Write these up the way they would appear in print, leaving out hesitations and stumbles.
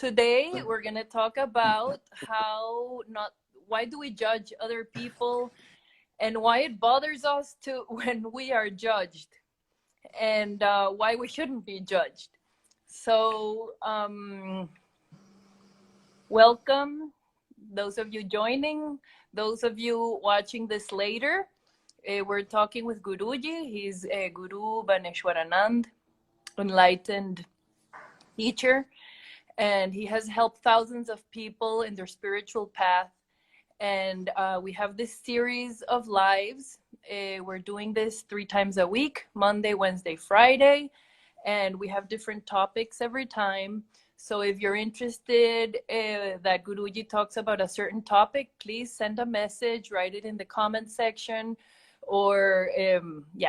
Today we're going to talk about why do we judge other people and why it bothers us to when we are judged, and why we shouldn't be judged. So, welcome, those of you joining, those of you watching this later. We're talking with Guruji. He's a Guru Bhaneshwaranand, enlightened teacher, and he has helped thousands of people in their spiritual path. And we have this series of lives. We're doing this 3 times a week, Monday, Wednesday, Friday, and we have different topics every time. So if you're interested that Guruji talks about a certain topic, please send a message, write it in the comment section, or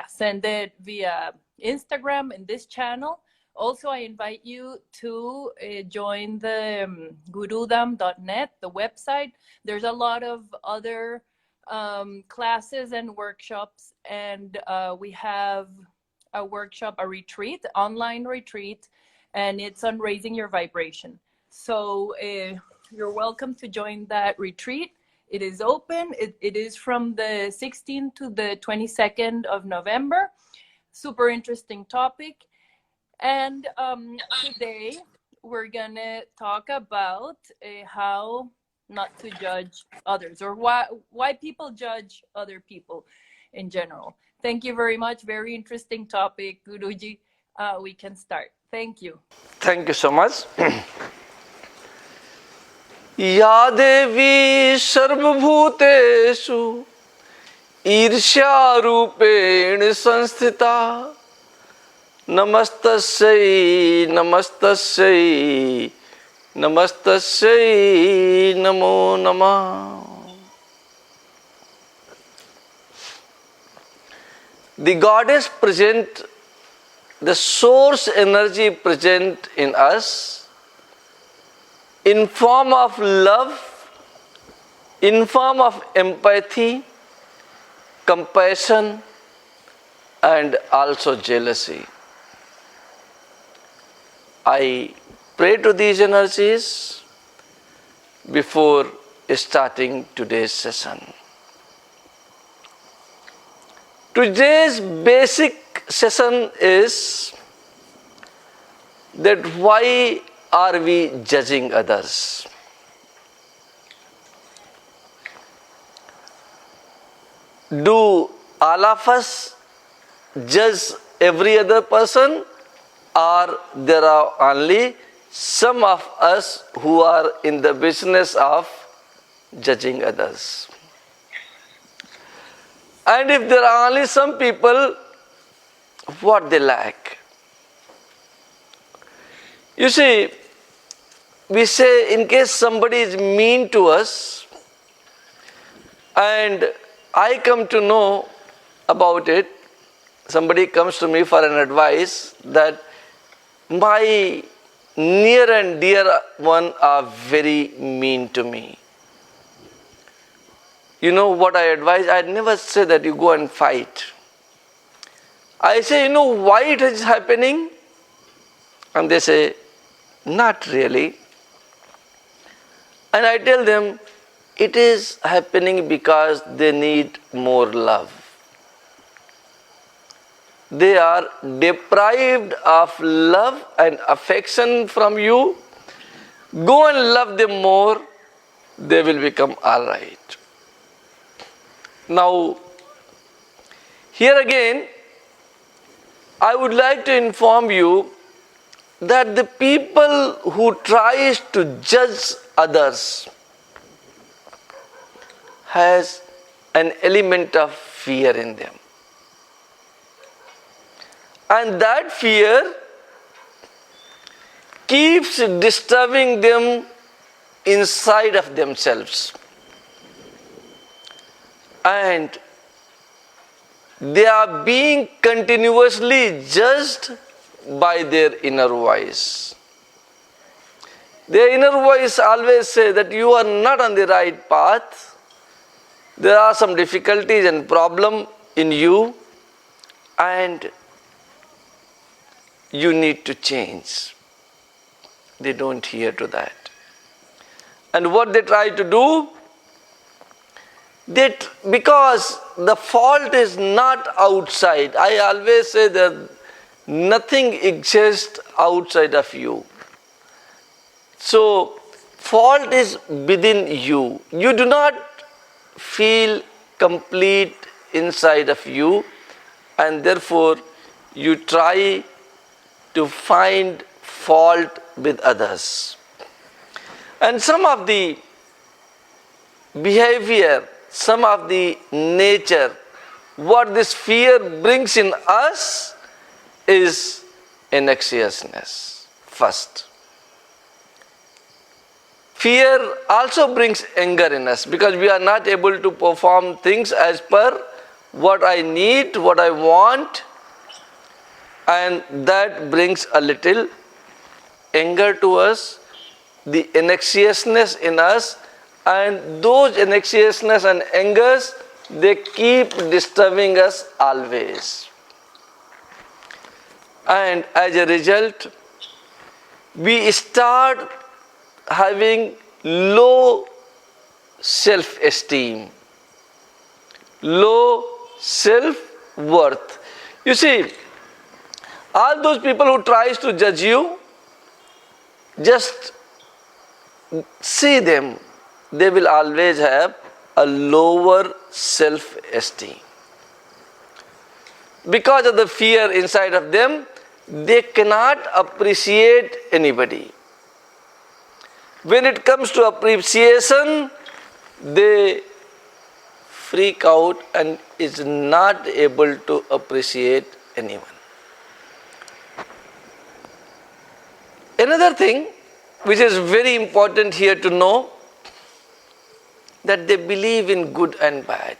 send it via Instagram in this channel. Also, I invite you to join the gurudam.net, the website. There's a lot of other classes and workshops, and we have a workshop, a retreat, online retreat, and it's on raising your vibration. So you're welcome to join that retreat. It is open. It is from the 16th to the 22nd of November. Super interesting topic. And today we're gonna talk about how not to judge others, or why people judge other people in general. Thank you very much. Very interesting topic, Guruji. We can start. Thank you. Thank you so much. Ya Devi Sarvabhuteshu Irsha Rupen Sanstita Namastasai Namastasai Namastasai Namo Namah. The goddess present, the source energy present in us in form of love, in form of empathy, compassion, and also jealousy. I pray to these energies before starting today's session. Today's basic session is that why are we judging others? Do all of us judge every other person, or there are only some of us who are in the business of judging others? And if there are only some people, what they lack? You see, we say in case somebody is mean to us and I come to know about it, somebody comes to me for an advice that my near and dear one are very mean to me. You know what I advise? I never say that you go and fight. I say, you know why it is happening? And they say, not really. And I tell them, it is happening because they need more love. They are deprived of love and affection from you. Go and love them more, they will become all right. Now, here again, I would like to inform you that the people who tries to judge others has an element of fear in them. And that fear keeps disturbing them inside of themselves. And they are being continuously judged by their inner voice. Their inner voice always says that you are not on the right path. There are some difficulties and problems in you, and you need to change. They don't hear to that. And what they try to do, because the fault is not outside. I always say that nothing exists outside of you. So, fault is within you. You do not feel complete inside of you, and therefore you try to find fault with others. And some of the behavior, some of the nature, what this fear brings in us is anxiousness first. Fear also brings anger in us because we are not able to perform things as per what I need, what I want, and that brings a little anger to us, the anxiousness in us, and those anxiousness and angers, they keep disturbing us always. And as a result, we start having low self-esteem, low self-worth. You see, all those people who tries to judge you, just see them, they will always have a lower self-esteem. Because of the fear inside of them, they cannot appreciate anybody. When it comes to appreciation, they freak out and is not able to appreciate anyone. Another thing which is very important here to know, that they believe in good and bad.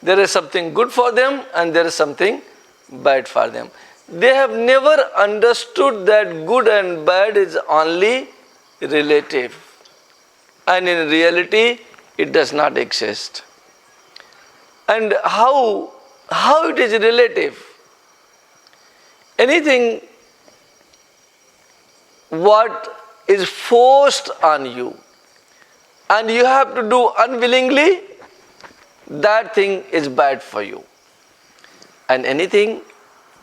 There is something good for them and there is something bad for them. They have never understood that good and bad is only relative, and in reality it does not exist. And how it is relative? Anything what is forced on you and you have to do unwillingly, that thing is bad for you. And anything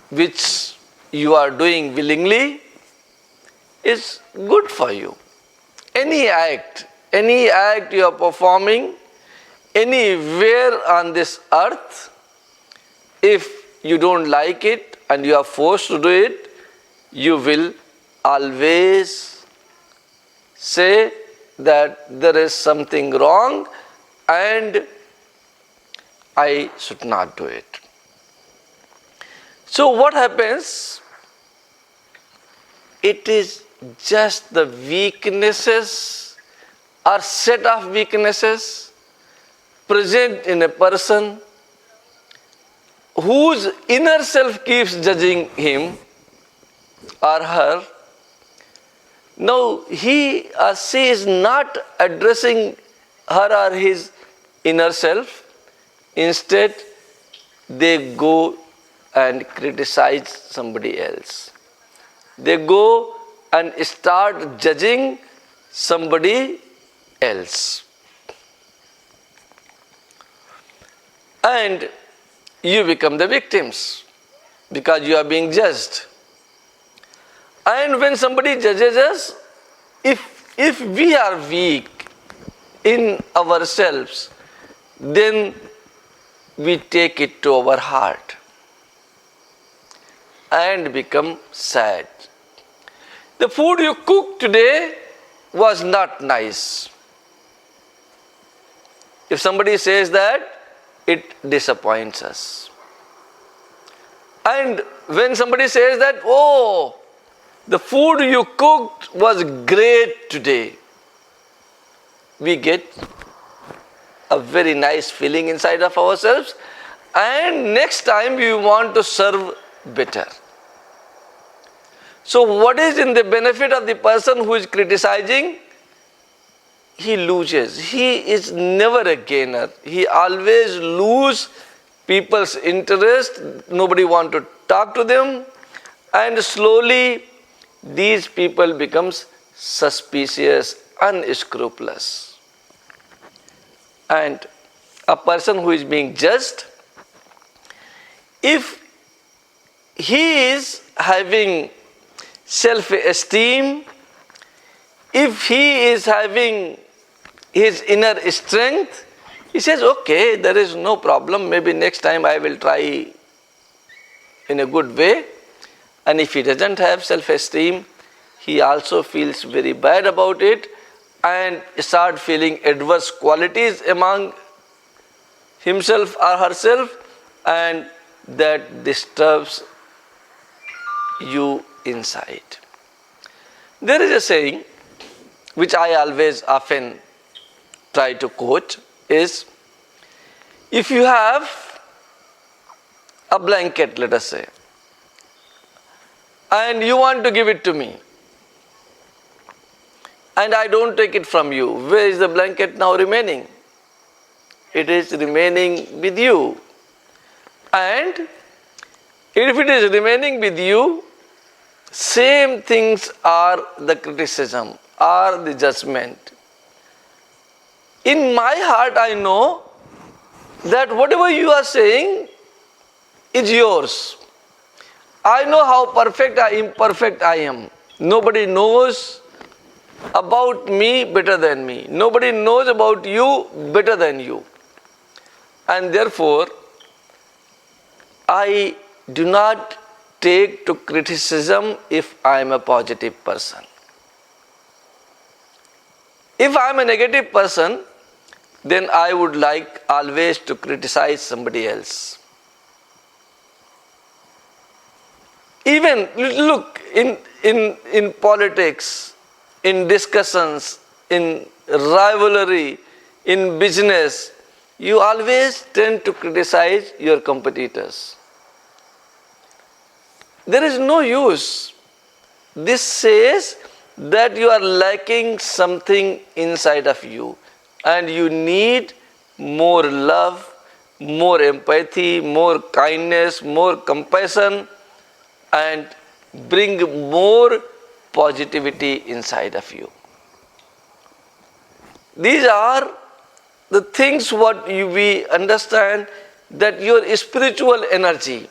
which you are doing willingly is good for you. Any act you are performing anywhere on this earth, if you don't like it and you are forced to do it, you will always say that there is something wrong and I should not do it. So what happens? It is just the weaknesses or set of weaknesses present in a person whose inner self keeps judging him or her. Now he or she is not addressing her or his inner self. Instead, they go and criticize somebody else. They go and start judging somebody else. And you become the victims because you are being judged. And when somebody judges us, if we are weak in ourselves, then we take it to our heart and become sad. The food you cooked today was not nice. If somebody says that, it disappoints us. And when somebody says that, oh, the food you cooked was great today, we get a very nice feeling inside of ourselves, and next time we want to serve better. So what is in the benefit of the person who is criticizing? He loses. He is never a gainer. He always loses people's interest. Nobody wants to talk to them, and slowly these people becomes suspicious, unscrupulous. And a person who is being judged, if he is having self-esteem, if he is having his inner strength, he says, okay, there is no problem, maybe next time I will try in a good way. And if he doesn't have self-esteem, he also feels very bad about it and start feeling adverse qualities among himself or herself, and that disturbs you inside. There is a saying which I always often try to quote is, if you have a blanket, let us say, and you want to give it to me, and I don't take it from you, where is the blanket now remaining? It is remaining with you. And if it is remaining with you, same things are the criticism, are the judgment. In my heart I know that whatever you are saying is yours. I know how perfect or imperfect I am. Nobody knows about me better than me. Nobody knows about you better than you. And therefore, I do not take to criticism if I am a positive person. If I am a negative person, then I would like always to criticize somebody else. Even look in politics, in discussions, in rivalry, in business, you always tend to criticize your competitors. There is no use. This says that you are lacking something inside of you and you need more love, more empathy, more kindness, more compassion, and bring more positivity inside of you. These are the things what we understand, that your spiritual energy.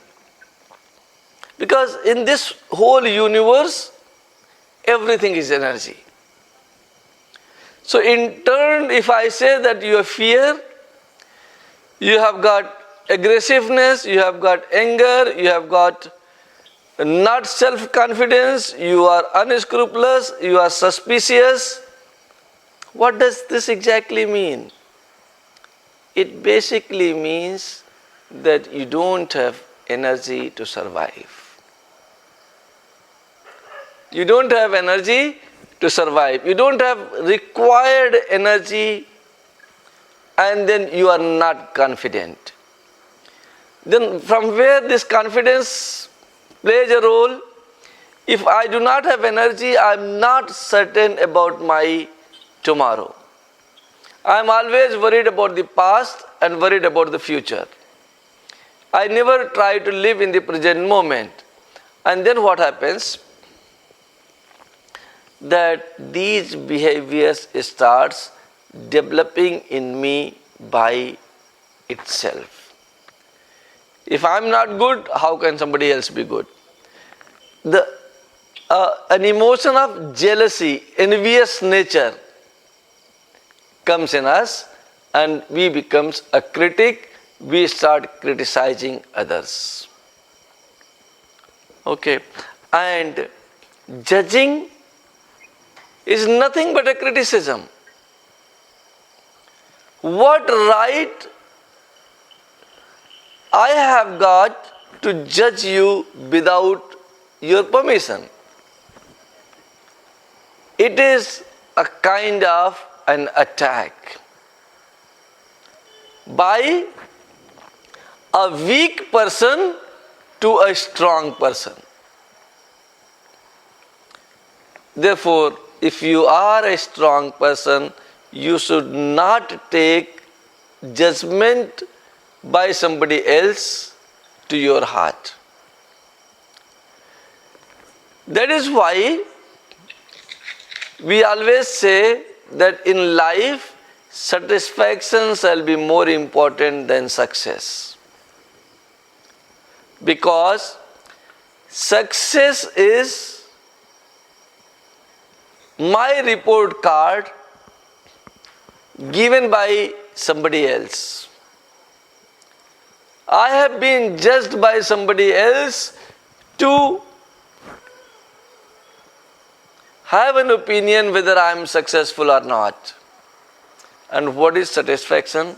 Because in this whole universe, everything is energy. So in turn, if I say that you have fear, you have got aggressiveness, you have got anger, you have got not self-confidence, you are unscrupulous, you are suspicious. What does this exactly mean? It basically means that you don't have energy to survive. You don't have energy to survive. You don't have required energy, and then you are not confident. Then from where this confidence plays a role? If I do not have energy, I am not certain about my tomorrow. I am always worried about the past and worried about the future. I never try to live in the present moment. And then what happens? That these behaviors starts developing in me by itself. If I am not good, how can somebody else be good? An emotion of jealousy, envious nature comes in us, and we becomes a critic. We start criticizing others. Okay, and judging is nothing but a criticism. What right I have got to judge you without your permission? It is a kind of an attack by a weak person to a strong person. Therefore, if you are a strong person, you should not take judgment by somebody else to your heart. That is why we always say that in life, satisfaction shall be more important than success. Because success is my report card given by somebody else. I have been judged by somebody else to have an opinion whether I am successful or not. And what is satisfaction?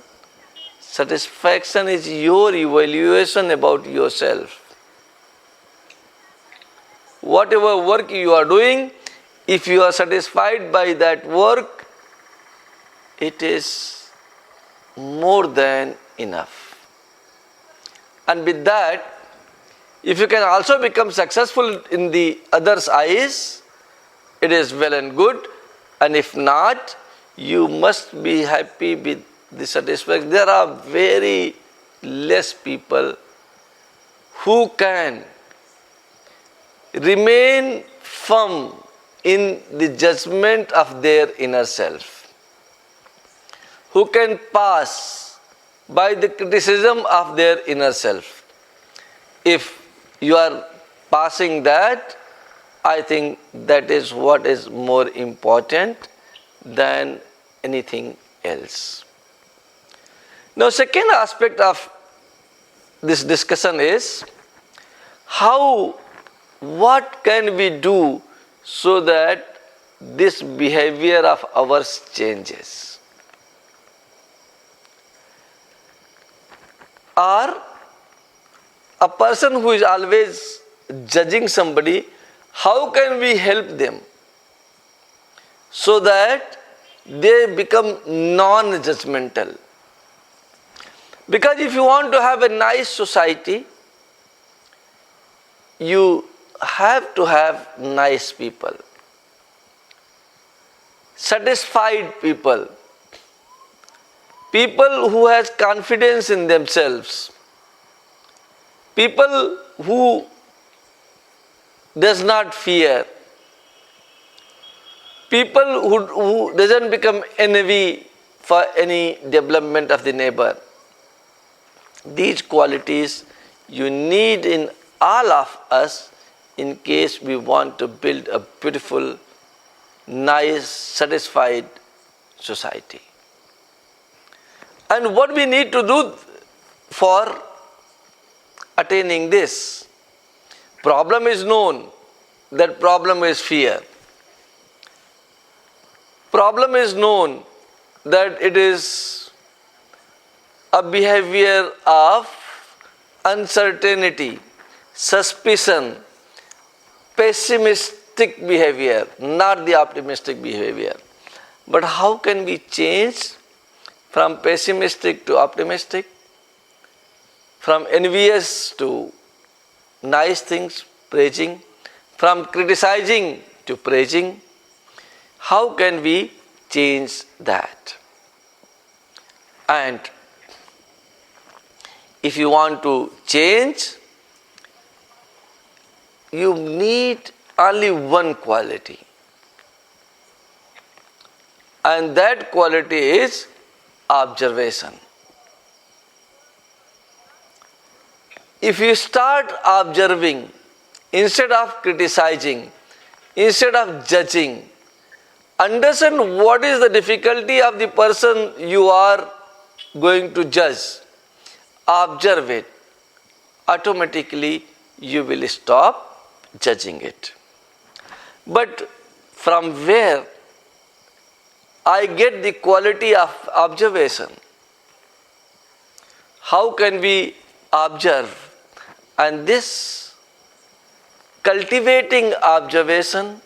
Satisfaction is your evaluation about yourself. Whatever work you are doing, if you are satisfied by that work, it is more than enough. And with that, if you can also become successful in the others' eyes, it is well and good. And if not, you must be happy with the satisfaction. There are very less people who can remain firm in the judgment of their inner self, who can pass by the criticism of their inner self. If you are passing that, I think that is what is more important than anything else. Now, second aspect of this discussion is what can we do so that this behavior of ours changes? Or a person who is always judging somebody, how can we help them so that they become non-judgmental? Because if you want to have a nice society, you have to have nice people, satisfied people, people who has confidence in themselves, people who does not fear, people who doesn't become envy for any development of the neighbor. These qualities you need in all of us in case we want to build a beautiful, nice, satisfied society. And what we need to do for attaining this? Problem is known. That problem is fear. Problem is known that it is a behavior of uncertainty, suspicion, pessimistic behavior, not the optimistic behavior. But how can we change from pessimistic to optimistic, from envious to nice things, praising, from criticizing to praising? How can we change that? And if you want to change, you need only one quality. And that quality is observation. If you start observing instead of criticizing, instead of judging, understand what is the difficulty of the person you are going to judge. Observe it. Automatically you will stop judging it. But from where I get the quality of observation? How can we observe? And this cultivating observation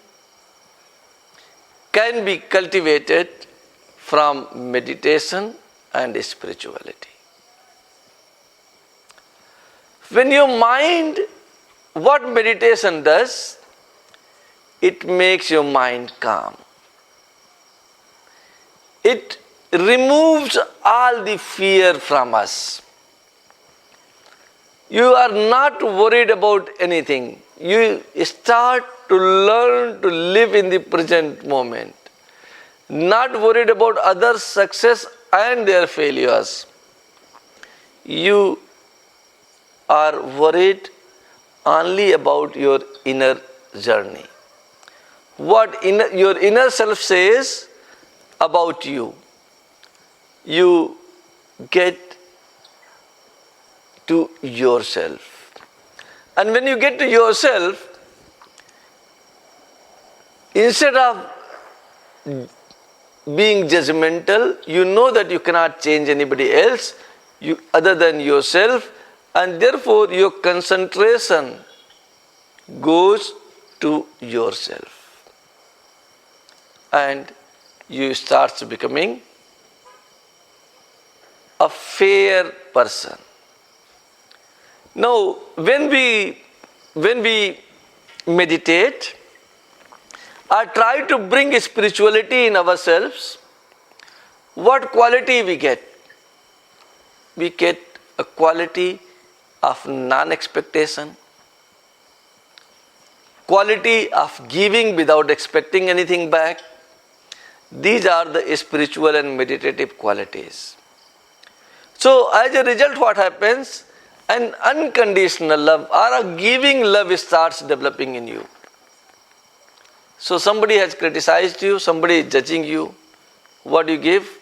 can be cultivated from meditation and spirituality. When your mind, what meditation does, it makes your mind calm. It removes all the fear from us. You are not worried about anything. You start to learn to live in the present moment, not worried about others' success and their failures. You are worried only about your inner journey. What your inner self says about you, you get to yourself. And when you get to yourself, instead of being judgmental, you know that you cannot change anybody else other than yourself, and therefore your concentration goes to yourself. And you start becoming a fair person. Now, when we meditate or try to bring spirituality in ourselves, what quality we get? We get a quality of non-expectation, quality of giving without expecting anything back. These are the spiritual and meditative qualities. So as a result, what happens? An unconditional love or a giving love starts developing in you. So somebody has criticized you, somebody is judging you. What do you give?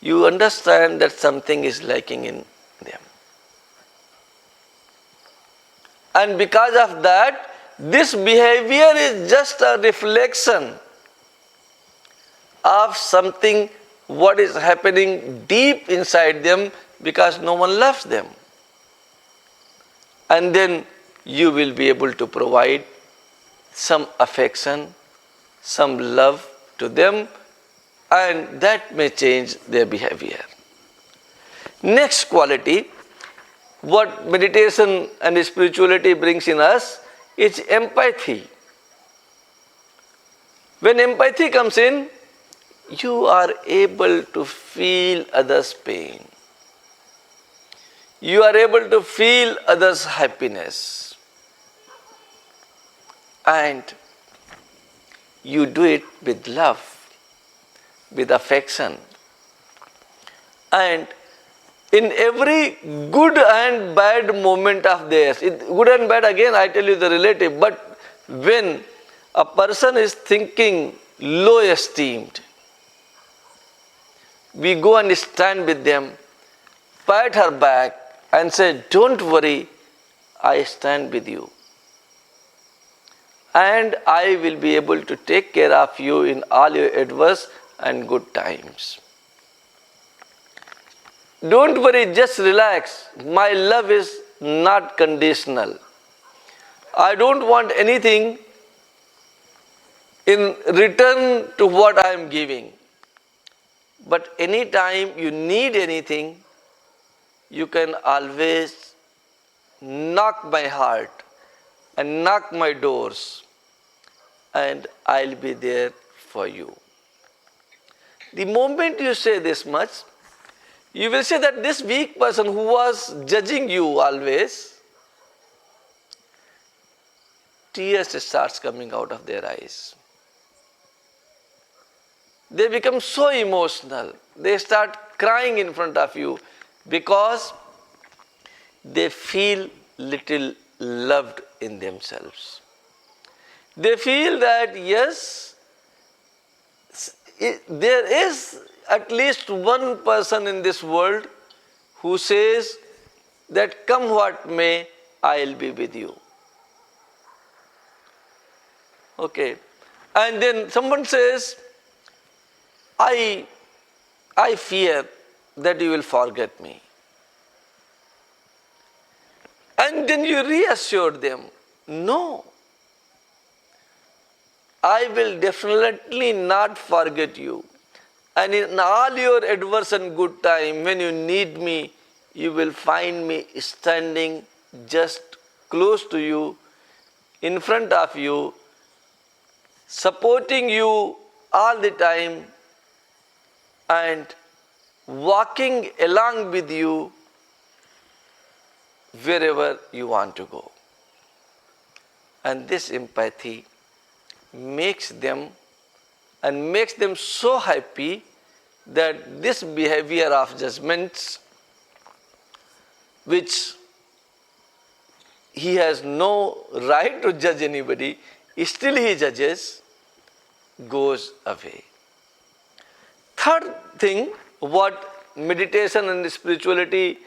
You understand that something is lacking in them. And because of that, this behavior is just a reflection of something what is happening deep inside them, because no one loves them. And then you will be able to provide some affection, some love to them, and that may change their behavior. Next quality, what meditation and spirituality brings in us, is empathy. When empathy comes in, you are able to feel others' pain. You are able to feel others' happiness. And you do it with love, with affection. And in every good and bad moment of theirs, good and bad again I tell you the relative, but when a person is thinking low esteemed, we go and stand with them, pat her back and say, don't worry, I stand with you. And I will be able to take care of you in all your adverse and good times. Don't worry, just relax. My love is not conditional. I don't want anything in return to what I am giving. But anytime you need anything, you can always knock my heart and knock my doors, and I'll be there for you. The moment you say this much, you will say that this weak person who was judging you always, tears starts coming out of their eyes. They become so emotional. They start crying in front of you because they feel little loved in themselves. They feel that yes, there is at least one person in this world who says that come what may, I'll be with you. Okay. And then someone says, I fear that you will forget me. And then you reassure them, no, I will definitely not forget you. And in all your adverse and good time, when you need me, you will find me standing just close to you, in front of you, supporting you all the time, and walking along with you wherever you want to go. And this empathy makes them and makes them so happy that this behavior of judgments, which he has no right to judge anybody, still he judges, goes away. Third thing, what meditation and spirituality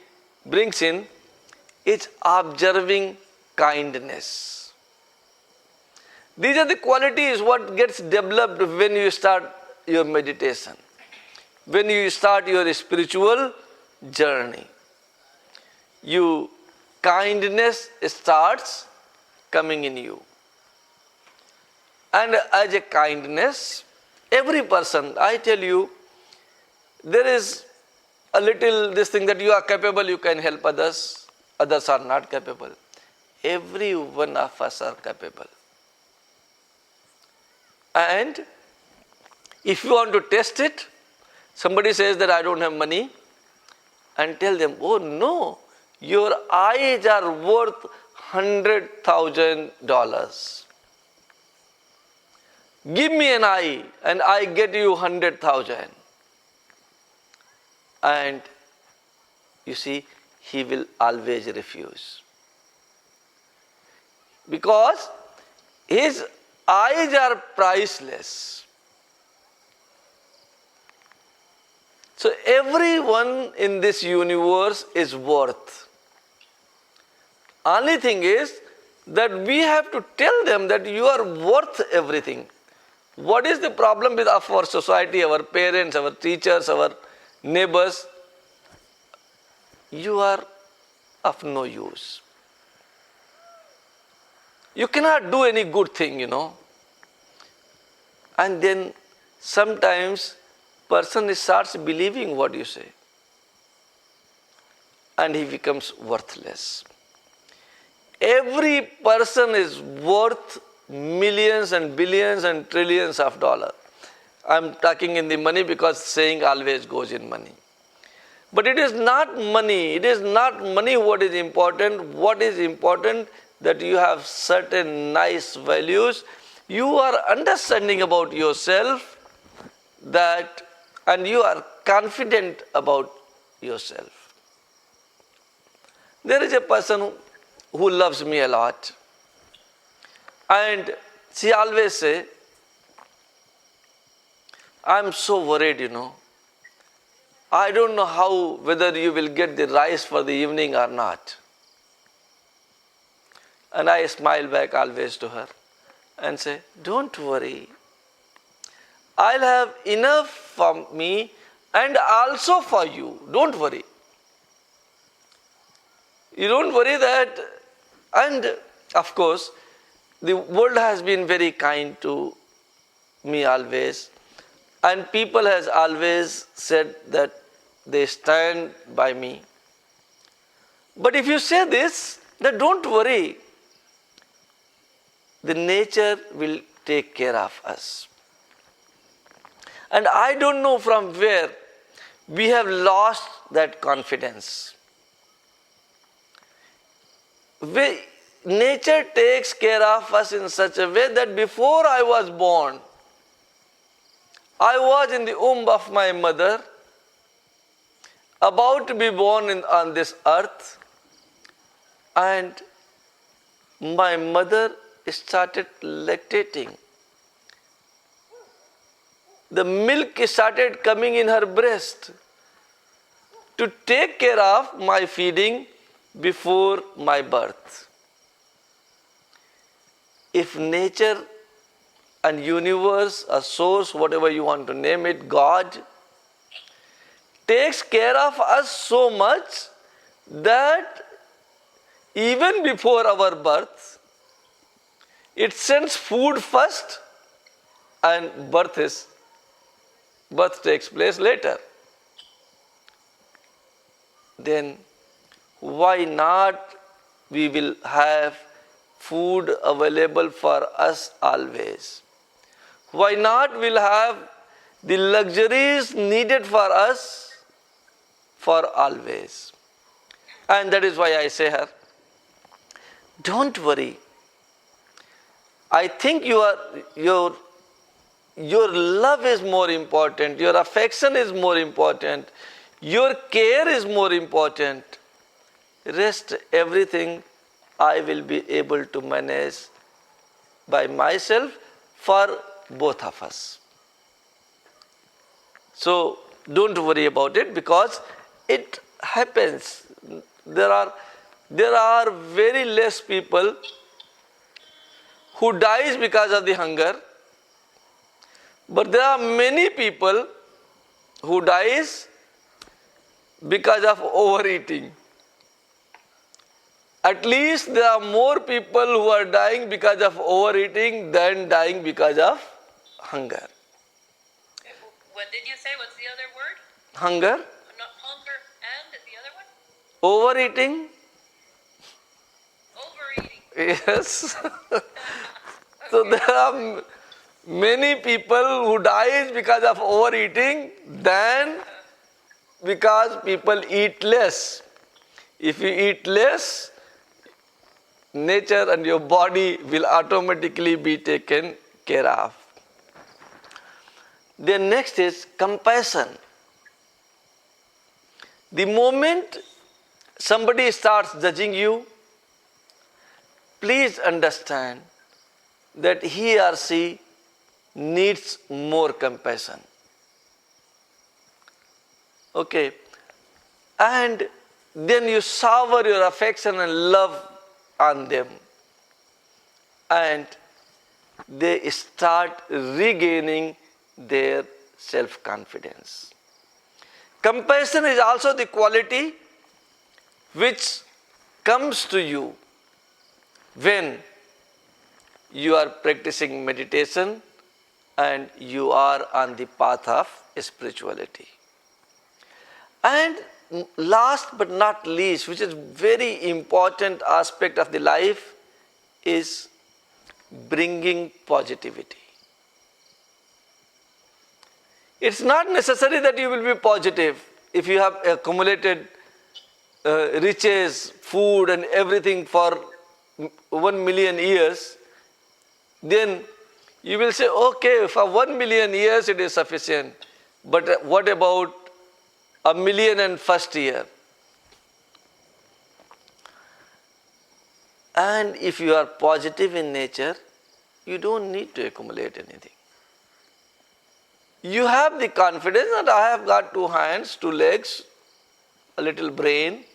brings in is observing kindness. These are the qualities what gets developed when you start your meditation, when you start your spiritual journey. Kindness starts coming in you. And as a kindness, every person, I tell you, there is a little this thing that you are capable, you can help others, others are not capable. Every one of us are capable. And if you want to test it, somebody says that I don't have money, and tell them, oh no, your eyes are worth $100,000. Give me an eye and I get you 100,000. And you see, he will always refuse. Because his eyes are priceless. So everyone in this universe is worth. Only thing is that we have to tell them that you are worth everything. What is the problem with our society, our parents, our teachers, our neighbors? You are of no use. You cannot do any good thing, And then sometimes person starts believing what you say. And he becomes worthless. Every person is worth millions and billions and trillions of dollars. I'm talking in the money because saying always goes in money. But it is not money. It is not money what is important. What is important that you have certain nice values. You are understanding about yourself and you are confident about yourself. There is a person who loves me a lot. And she always say, I'm so worried, I don't know whether you will get the rice for the evening or not. And I smile back always to her and say, don't worry. I'll have enough for me and also for you. Don't worry. You don't worry that. And of course, the world has been very kind to me always. And people has always said that they stand by me. But if you say this, then don't worry. The nature will take care of us. And I don't know from where we have lost that confidence. Nature takes care of us in such a way that before I was born, I was in the womb of my mother, about to be born on this earth, and my mother started lactating. The milk started coming in her breast to take care of my feeding before my birth. If nature and universe, a source, whatever you want to name it, God, takes care of us so much that even before our birth, it sends food first and birth takes place later. Then why not we will have food available for us always? Why not we'll have the luxuries needed for us for always? And that is why I say her, don't worry. I think your love is more important, your affection is more important, your care is more important. Rest everything I will be able to manage by myself for both of us. So don't worry about it, because it happens. There are very less people who dies because of the hunger, but there are many people who dies because of overeating. At least there are more people who are dying because of overeating than dying because of hunger. What did you say? What's the other word? Hunger. Not hunger and the other one? Overeating. Overeating. Yes. So there are many people who dies because of overeating than because people eat less. If you eat less, nature and your body will automatically be taken care of. Then next is compassion. The moment somebody starts judging you, please understand that he or she needs more compassion. Okay? And then you shower your affection and love on them, and they start regaining their self-confidence. Compassion is also the quality which comes to you when you are practicing meditation and you are on the path of spirituality. And last but not least, which is very important aspect of the life, is bringing positivity. It's not necessary that you will be positive. If you have accumulated riches, food and everything for 1 million years, then you will say, okay, for 1 million years it is sufficient. But what about 1,000,001st year? And if you are positive in nature, you don't need to accumulate anything. You have the confidence that I have got 2 hands, 2 legs, a little brain,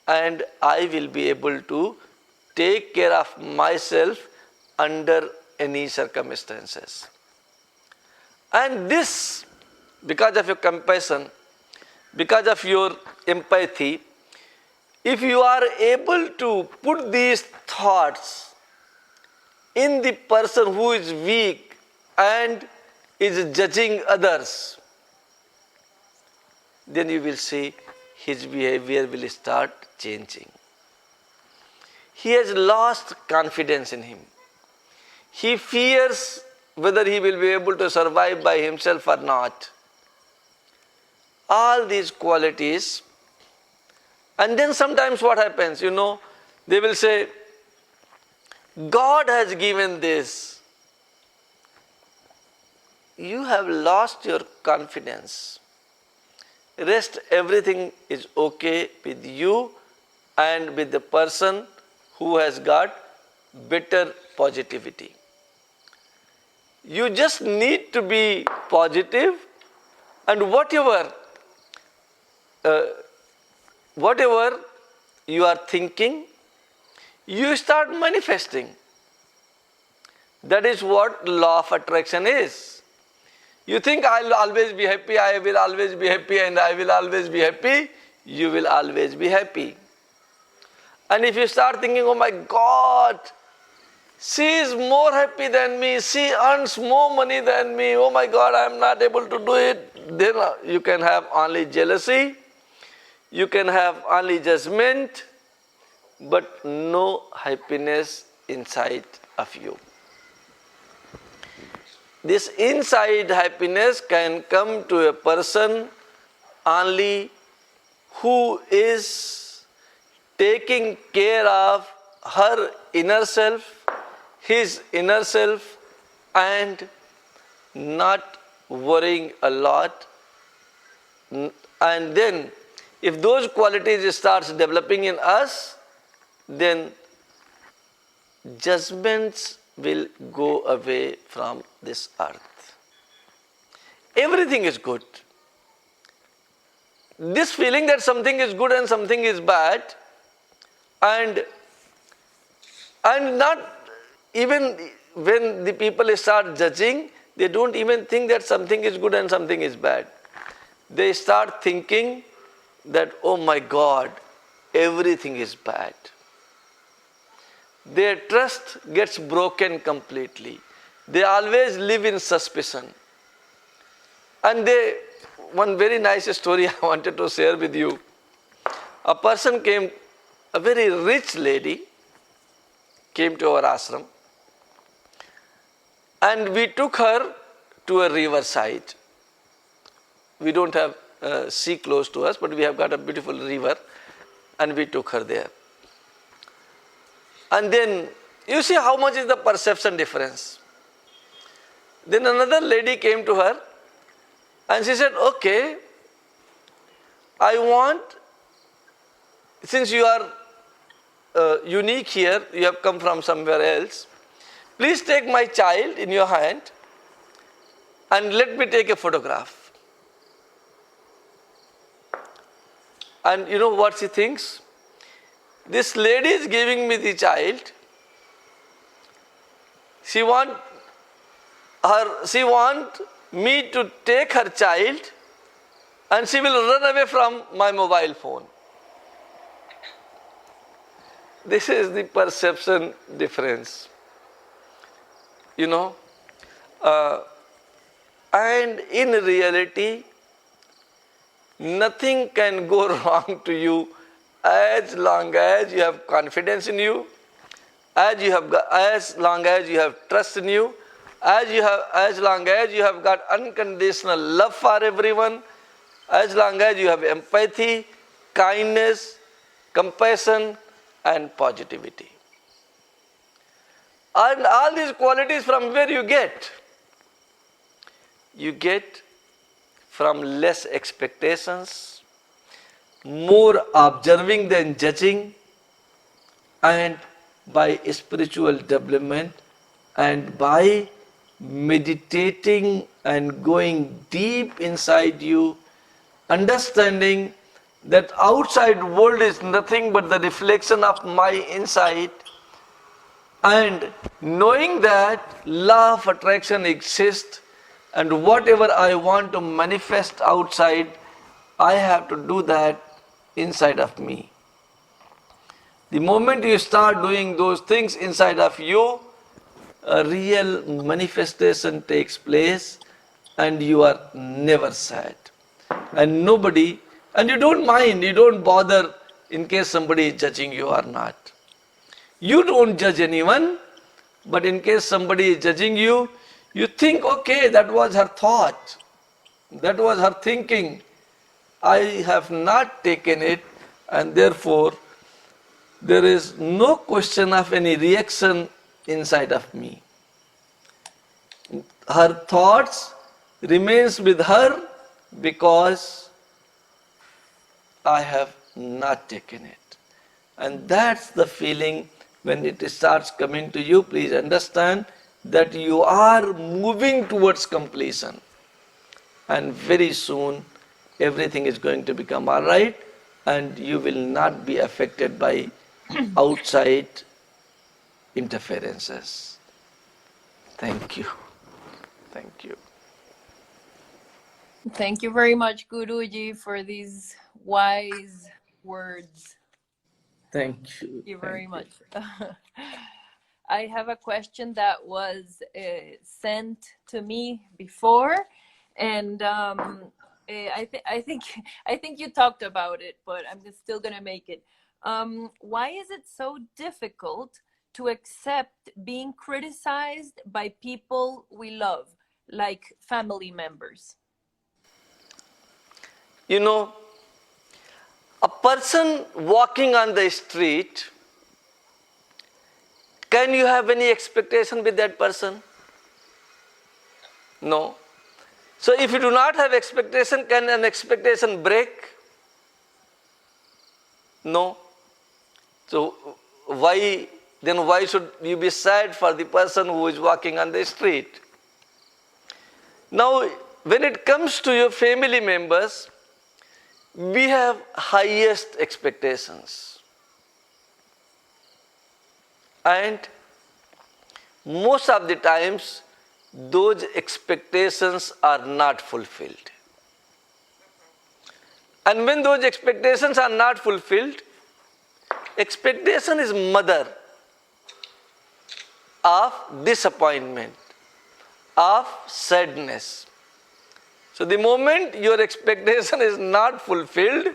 and I will be able to take care of myself under any circumstances. And this, because of your compassion, because of your empathy, if you are able to put these thoughts in the person who is weak and is judging others, then you will see his behavior will start changing. He has lost confidence in him. He fears whether he will be able to survive by himself or not. All these qualities. And then sometimes what happens, they will say, God has given this. You have lost your confidence. Rest everything is okay with you and with the person who has got better positivity. You just need to be positive, and whatever you are thinking, you start manifesting. That is what law of attraction is. You think I will always be happy, I will always be happy, and I will always be happy, you will always be happy. And if you start thinking, oh my God, she is more happy than me, she earns more money than me, oh my God, I am not able to do it, then you can have only jealousy, you can have only judgment, but no happiness inside of you. This inside happiness can come to a person only who is taking care of her inner self, his inner self and not worrying a lot. And then if those qualities starts developing in us, then judgments will go away from this earth. Everything is good. This feeling that something is good and something is bad, and not even when the people start judging, they don't even think that something is good and something is bad. They start thinking that, oh my God, everything is bad. Their trust gets broken completely. They always live in suspicion. And one very nice story I wanted to share with you. A person came, a very rich lady came to our ashram, and we took her to a river side. We don't have sea close to us, but we have got a beautiful river, and we took her there. And then you see how much is the perception difference. Then another lady came to her and she said, okay, I want, since you are unique here, you have come from somewhere else, please take my child in your hand and let me take a photograph. And you know what she thinks? This lady is giving me the child. She want me to take her child, and she will run away from my mobile phone. This is the perception difference. You know, and in reality, nothing can go wrong to you as long as you have confidence in you, as long as you have trust in you, as long as you have got unconditional love for everyone, as long as you have empathy, kindness, compassion, and positivity. And all these qualities from where you get? You get from less expectations, more observing than judging, and by spiritual development, and by meditating and going deep inside you, understanding that outside world is nothing but the reflection of my inside, and knowing that law of attraction exists, and whatever I want to manifest outside, I have to do that inside of me. The moment you start doing those things inside of you, a real manifestation takes place, and you are never sad. And nobody, and you don't mind, you don't bother in case somebody is judging you or not. You don't judge anyone, but in case somebody is judging you, you think, okay, that was her thought, that was her thinking. I have not taken it, and therefore there is no question of any reaction inside of me. Her thoughts remains with her because I have not taken it. And that's the feeling when it starts coming to you. Please understand that you are moving towards completion. And very soon everything is going to become all right, and you will not be affected by outside interferences. Thank you. Thank you. Thank you very much, Guruji, for these wise words. Thank you. Thank you very much. I have a question that was sent to me before, and I think you talked about it, but I'm still gonna make it. Why is it so difficult to accept being criticized by people we love, like family members? You know, a person walking on the street can you have any expectation with that person? No. So if you do not have expectation, can an expectation break? No. So why should you be sad for the person who is walking on the street? Now, when it comes to your family members, we have highest expectations. And most of the times, those expectations are not fulfilled. And when those expectations are not fulfilled, expectation is mother of disappointment, of sadness. So the moment your expectation is not fulfilled,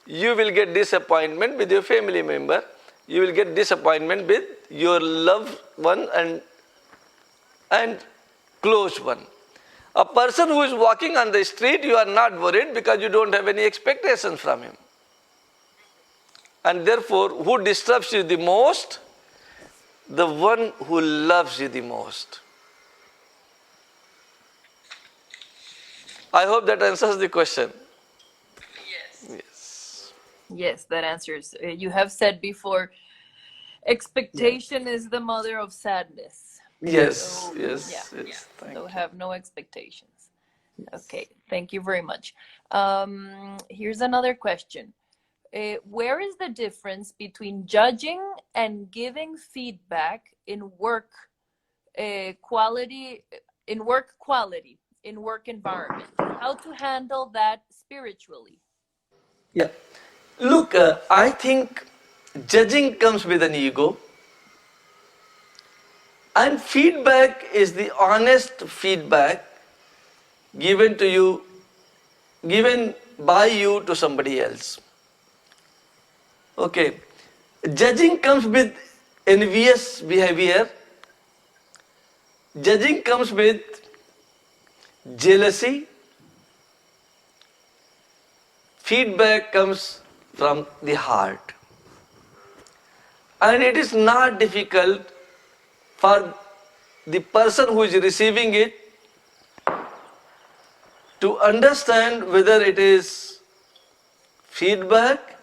you will get disappointment with your family member, you will get disappointment with your loved one and close one. A person who is walking on the street, you are not worried because you don't have any expectations from him. And therefore, who disturbs you the most? The one who loves you the most. I hope that answers the question. Yes. Yes, that answers. You have said before, expectation is the mother of sadness. Yes, So, yes, yeah. yes. Thank So you. have no expectations. Okay, thank you very much. Here's another question. Where is the difference between judging and giving feedback in work quality, in work environment? How to handle that spiritually? Yeah. Look, I think judging comes with an ego, and feedback is the honest feedback given to you, given by you to somebody else. Okay. Judging comes with envious behavior. Judging comes with jealousy. Feedback comes from the heart. And it is not difficult for the person who is receiving it to understand whether it is feedback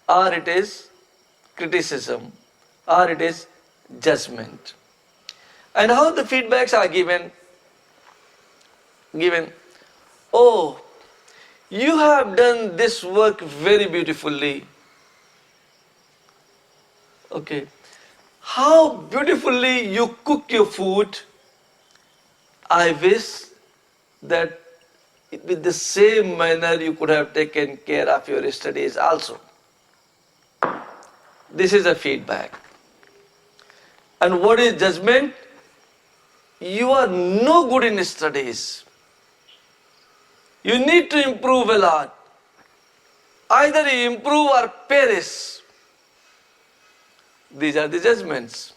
or it is criticism or it is judgment. And how the feedbacks are given? Oh, you have done this work very beautifully. Okay. How beautifully you cook your food. I wish that with the same manner you could have taken care of your studies also. This is a feedback. And what is judgment? You are no good in studies. You need to improve a lot. Either you improve or perish. These are the judgments.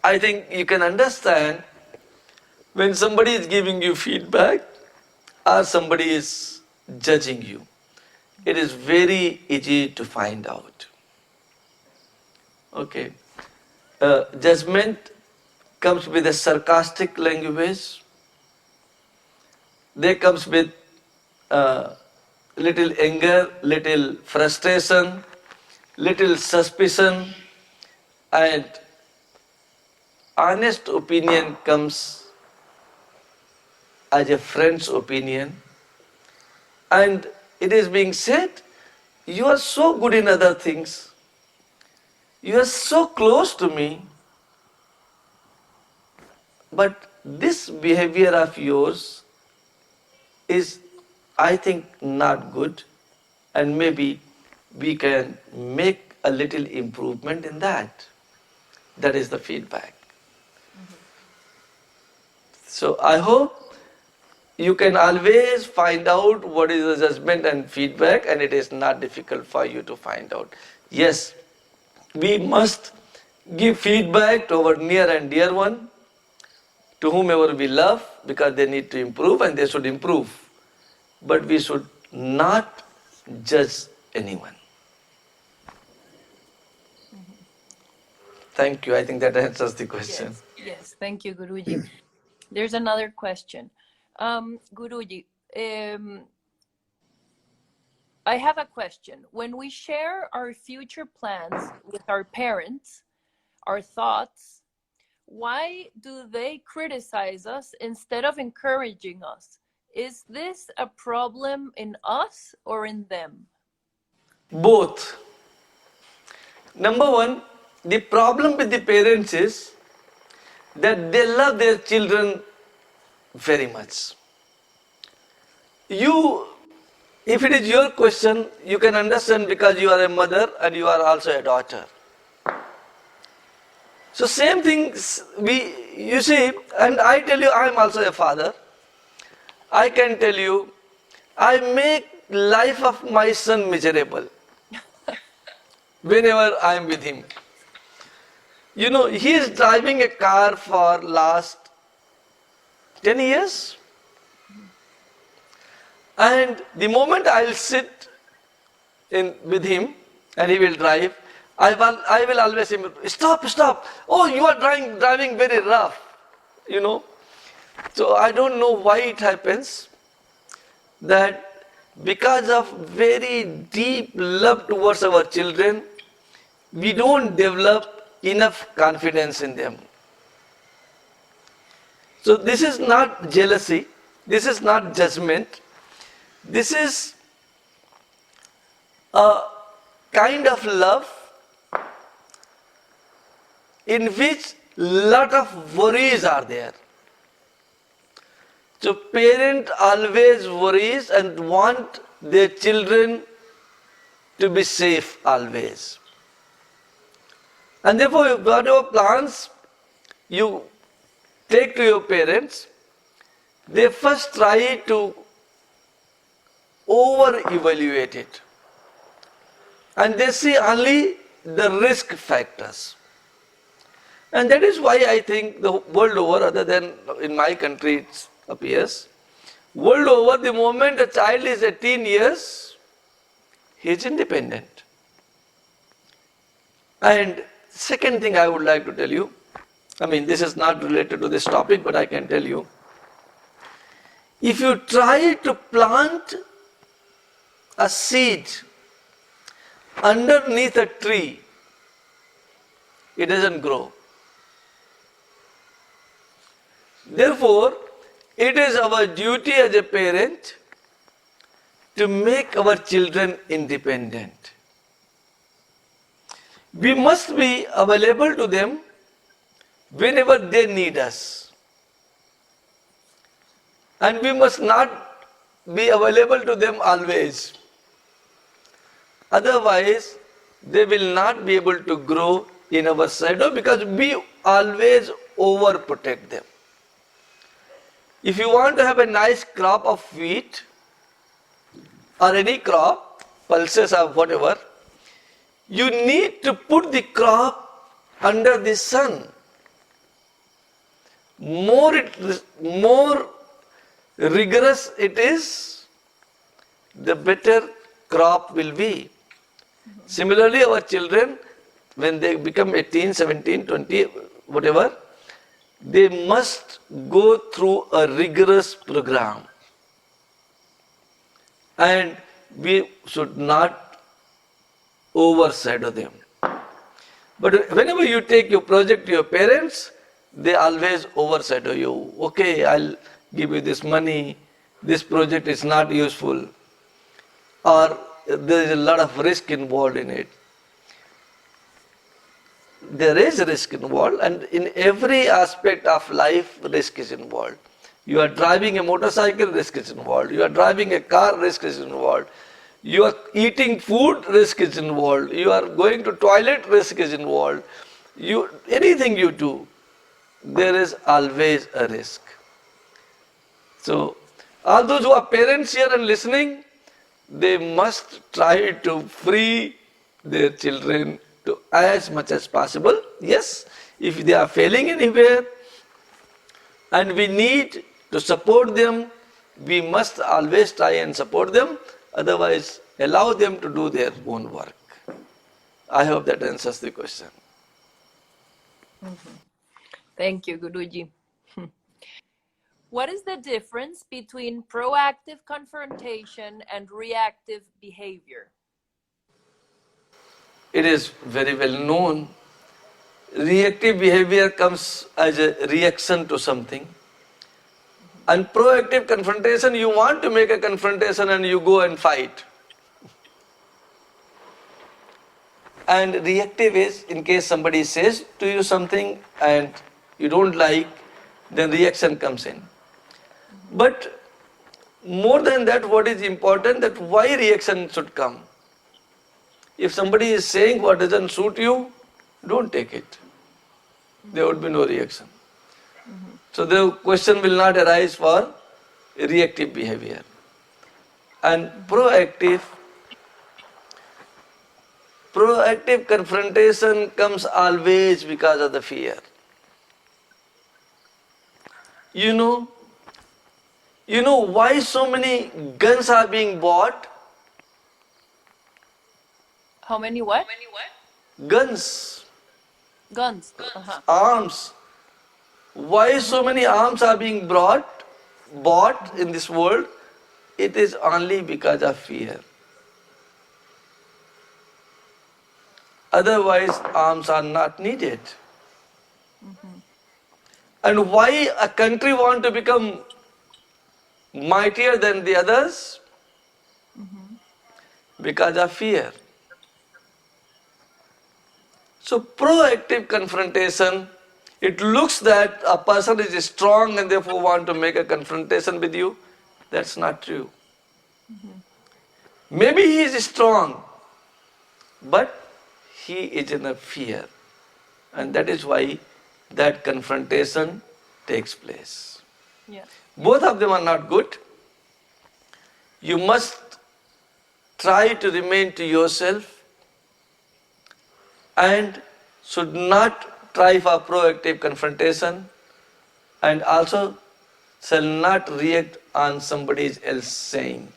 I think you can understand when somebody is giving you feedback or somebody is judging you. It is very easy to find out. Okay. Judgment comes with a sarcastic language. They comes with little anger, little frustration, little suspicion, and honest opinion comes as a friend's opinion. And it is being said, you are so good in other things. You are so close to me. But this behavior of yours is, I think, not good. And maybe we can make a little improvement in that. That is the feedback. So I hope you can always find out what is the judgment and feedback, and it is not difficult for you to find out. Yes, we must give feedback to our near and dear one, to whomever we love, because they need to improve and they should improve. But we should not judge anyone. Thank you. I think that answers the question. Yes, yes. Thank you, Guruji. There's another question. Guruji, I have a question. When we share our future plans with our parents, our thoughts, why do they criticize us instead of encouraging us? Is this a problem in us or in them? Both. Number one, the problem with the parents is that they love their children very much. You, if it is your question, you can understand because you are a mother and you are also a daughter. So same thing, you see, and I tell you, I am also a father. I can tell you, I make life of my son miserable whenever I am with him. You know, he is driving a car for last 10 years. And the moment I'll sit with him and he will drive, I will always say, stop, stop. Oh, you are driving very rough, you know. So I don't know why it happens that because of very deep love towards our children, we don't develop enough confidence in them. So this is not jealousy, this is not judgment, this is a kind of love in which lot of worries are there. So parent always worries and want their children to be safe always. And therefore, whatever plans you take to your parents, they first try to over-evaluate it. And they see only the risk factors. And that is why I think the world over, other than in my country it appears, world over, the moment a child is 18 years, he is independent. And second thing I would like to tell you, I mean this is not related to this topic, but I can tell you, if you try to plant a seed underneath a tree, it doesn't grow. Therefore, it is our duty as a parent to make our children independent. We must be available to them whenever they need us. And we must not be available to them always. Otherwise, they will not be able to grow in our shadow because we always overprotect them. If you want to have a nice crop of wheat or any crop, pulses or whatever, you need to put the crop under the sun. More rigorous it is, the better crop will be. Similarly, our children, when they become 18, 17, 20, whatever, they must go through a rigorous program. And we should not overshadow them. But whenever you take your project to your parents, they always overshadow you. Okay, I'll give you this money, this project is not useful, or there is a lot of risk involved in it. There is risk involved, and in every aspect of life, risk is involved. You are driving a motorcycle, risk is involved. You are driving a car, risk is involved. You are eating food, risk is involved. You are going to toilet, risk is involved. Anything you do, there is always a risk. So, all those who are parents here and listening, they must try to free their children to as much as possible. Yes, if they are failing anywhere and we need to support them, we must always try and support them. Otherwise, allow them to do their own work. I hope that answers the question. Thank you, Guruji. What is the difference between proactive confrontation and reactive behavior? It is very well known. Reactive behavior comes as a reaction to something. And proactive confrontation, you want to make a confrontation and you go and fight. And reactive is in case somebody says to you something and you don't like, then reaction comes in. But more than that, what is important, that why reaction should come. If somebody is saying what doesn't suit you, don't take it. There would be no reaction. So the question will not arise for reactive behavior. And proactive confrontation comes always because of the fear. You know, why so many guns are being bought? How many what? Guns, Guns. Uh-huh. arms. Why so many arms are being bought in this world? It is only because of fear. Otherwise, arms are not needed. And why a country want to become mightier than the others? Because of fear. So proactive confrontation, it looks that a person is strong and therefore want to make a confrontation with you. That's not true. Maybe he is strong, but he is in a fear. And that is why that confrontation takes place. Yeah. Both of them are not good. You must try to remain to yourself and should not try for proactive confrontation, and also shall not react on somebody else saying.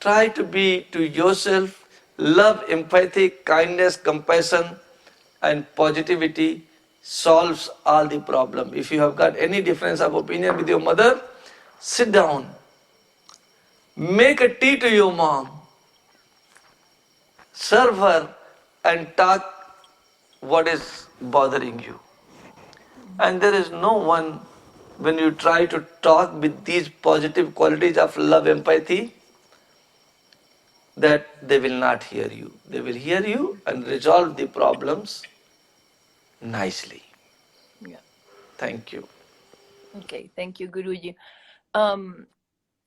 Try to be to yourself. Love, empathy, kindness, compassion and positivity solves all the problem. If you have got any difference of opinion with your mother, sit down. Make a tea to your mom. Serve her and talk what is bothering you. And there is no one, when you try to talk with these positive qualities of love, empathy, that they will not hear you. They will hear you and resolve the problems nicely. Yeah. Thank you. Okay. Thank you, Guruji. Um,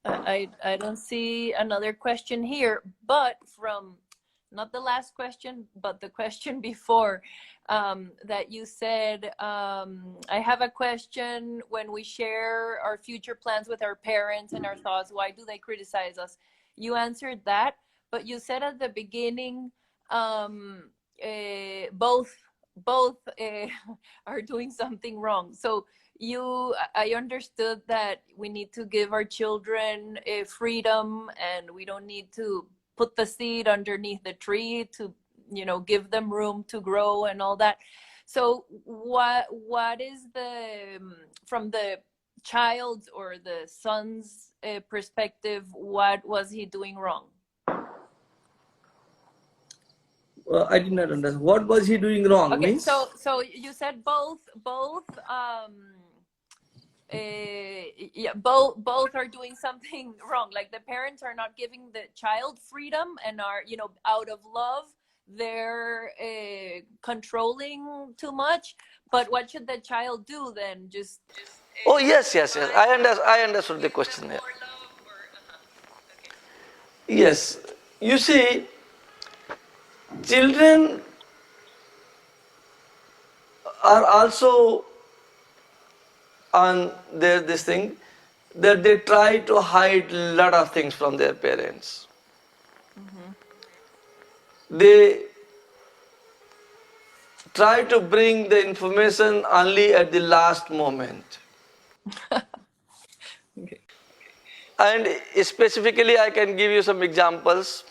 I don't see another question here, but from not the last question, but the question before, that you said, I have a question. When we share our future plans with our parents and our thoughts, why do they criticize us? You answered that, but you said at the beginning, both are doing something wrong. So I understood that we need to give our children freedom, and we don't need to put the seed underneath the tree to give them room to grow and all that. So what is the from the child's or the son's perspective, what was he doing wrong? I did not understand. What was he doing wrong? Okay, Means? so you said yeah, both are doing something wrong. Like the parents are not giving the child freedom and are out of love they're controlling too much. But what should the child do then? Just Oh, yes. I understood the question here. Yes. You see, children are also on this thing that they try to hide a lot of things from their parents. They try to bring the information only at the last moment. okay. And specifically, I can give you some examples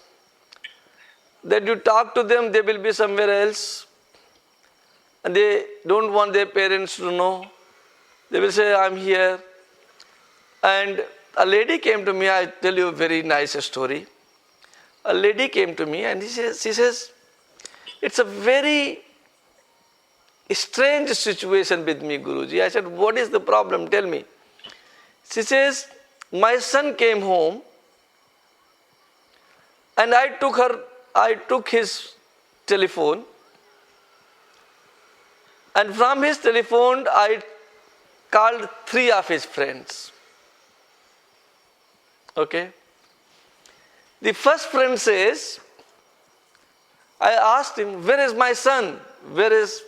that you talk to them, they will be somewhere else. and they don't want their parents to know. They will say, I'm here. And a lady came to me, I tell you a very nice story. A lady came to me and she says, it's a very strange situation with me, Guruji. I said, what is the problem? Tell me. She says, my son came home and I took his telephone, and from his telephone I called 3 of his friends. Okay. The first friend says, I asked him, where is my son? Where is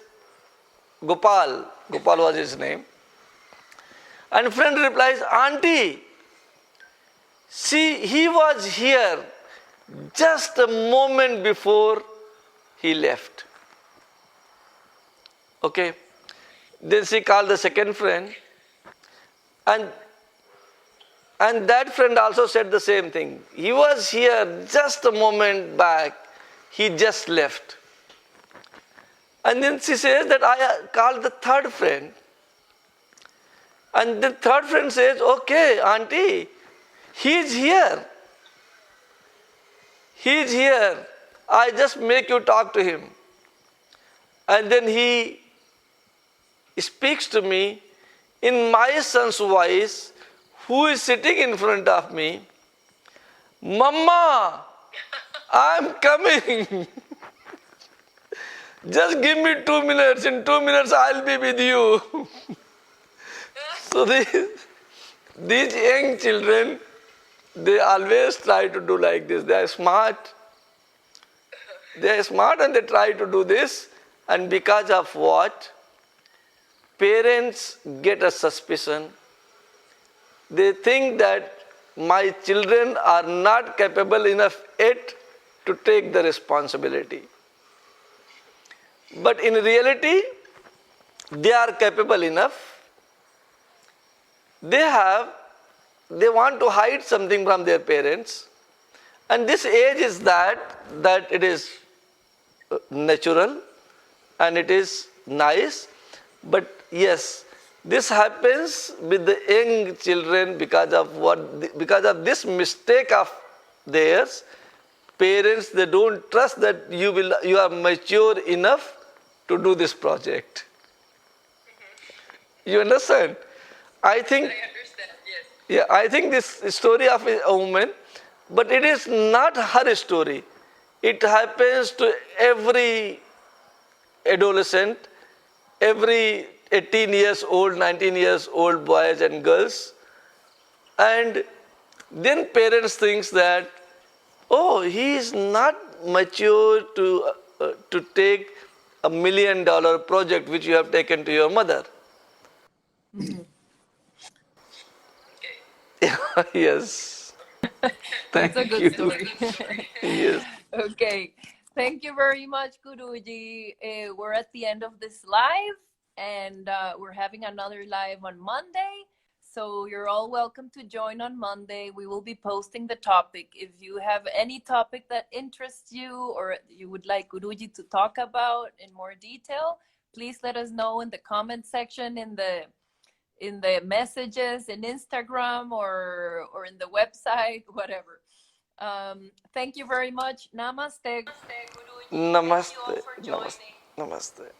Gopal? Gopal was his name. And friend replies, Auntie, see, he was here just a moment before he left. Okay. Then she called the second friend, and that friend also said the same thing. He was here just a moment back, he just left. And then she says that I called the third friend, and the third friend says, okay, Auntie, he is here. He is here. I just make you talk to him. And then he speaks to me in my son's voice, who is sitting in front of me. Mama, I'm coming. Just give me 2 minutes. In 2 minutes, I'll be with you. So these young children, they always try to do like this. They are smart. They are smart and they try to do this. And because of what? Parents get a suspicion. They think that my children are not capable enough yet to take the responsibility. But in reality, they are capable enough. They want to hide something from their parents. And this age is that it is natural and it is nice. But yes, this happens with the young children because of this mistake of theirs. Parents, they don't trust that you are mature enough to do this project. You understand? I understand, yes. Yeah, I think this story of a woman, but it is not her story. It happens to every adolescent, every 18 years old, 19 years old boys and girls. And then parents think that, oh, he is not mature to take $1 million project which you have taken to your mother. Mm-hmm. Yes. That's a Thank good you. story. Yes. Okay. Thank you very much, Guruji. We're at the end of this live, and we're having another live on Monday. So you're all welcome to join on Monday. We will be posting the topic. If you have any topic that interests you or you would like Guruji to talk about in more detail, please let us know in the comment section, in the messages in Instagram or in the website, whatever. Thank you very much. Namaste, Guruji. Namaste. Thank you all for joining. Namaste.